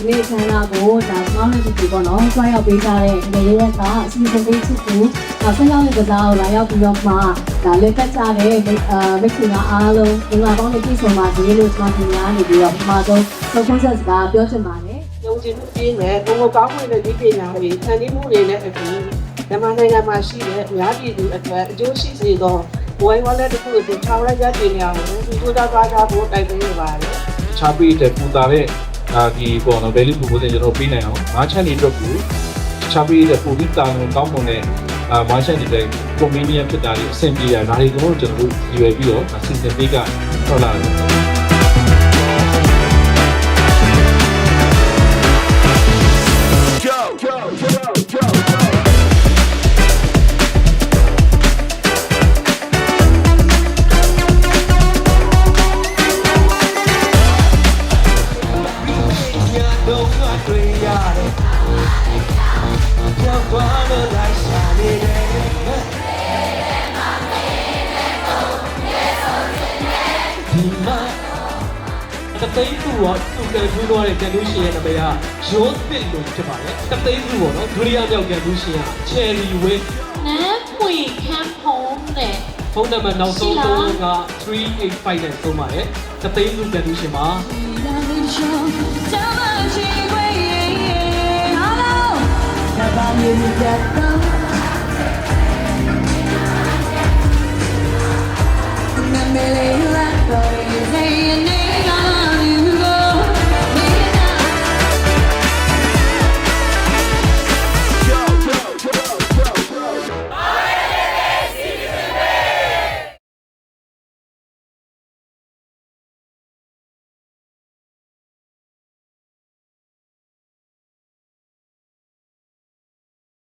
ဒီခန်းလာကိုဒါမောင်းနေပြီပေါ့နော်တွားရောက်ပေးကြတဲ့ငရေရကအစီအစဉ်လေးဖြစ်ပြီးဆက်ရောက်တဲ့ကစားကိုလာရောက်ပြီးတော့မှဒါလက်သက်ကြတဲ့မိတ်ဆွေများအားလုံးဒီမှာပေါင်းနေပြည်စုံပါစေလို့ကျွန်တော်ညီမနေပြီးတော့ပထမဆုံးဆုံးခွင့်ဆက်စကားပြောချင်ပါတယ်။ယုံကြည်မှုပြည့်နဲ့ဘုံကောင်းဝင်တဲ့ဒီပညာတွေဖန်တီးမှုတွေနဲ့အတူမြန်မာနိုင်ငံမှာရှိတဲ့အများပြည်သူအတွက်အကျိုးရှိစေသောဘဝဝလက်တစ်ခုကိုထောင်ရရည်နေအောင်ဒီလိုသားသားဖို့တိုက်တွန်းနေပါတယ်။ချားပေးတဲ့ပူတာတဲ့ဒီပေါ်တော့ value proposal ကျွန်တော်ပေးနိုင်အောင်ငါးချက်နေအတွက်ကိုချားပေးတဲ့ပူပြီးတာဝန်ကောင်းပုံနဲ့ငါးချက်နေတဲ့ convenience ဖြစ်တာတွေအဆင်ပြေတာဒါတွေကတော့ကျွန်တော်တို့ရွယ်ပြီးတော့စီစဉ်ပေးကထွက်လာတယ်တသိန်းစုရောသူ့ကန်ထူးတော့တဲ့ကန်ထူးရှင်ရဲ့နာမည်ကရိုးသစ်လို့ဖြစ်ပါတယ်တသိန်းစုပေါ့နော်ဒုတိယမြောက်ကန်ထူးရှင်က Cherry Win နန်းပွေခမ်းဖုံးတဲ့ဖုန်းနံပါတ်နောက်ဆုံးသုံးက385နဲ့သုံးပါတယ်တသိန်းစုကန်ထူးရှင်ပါNever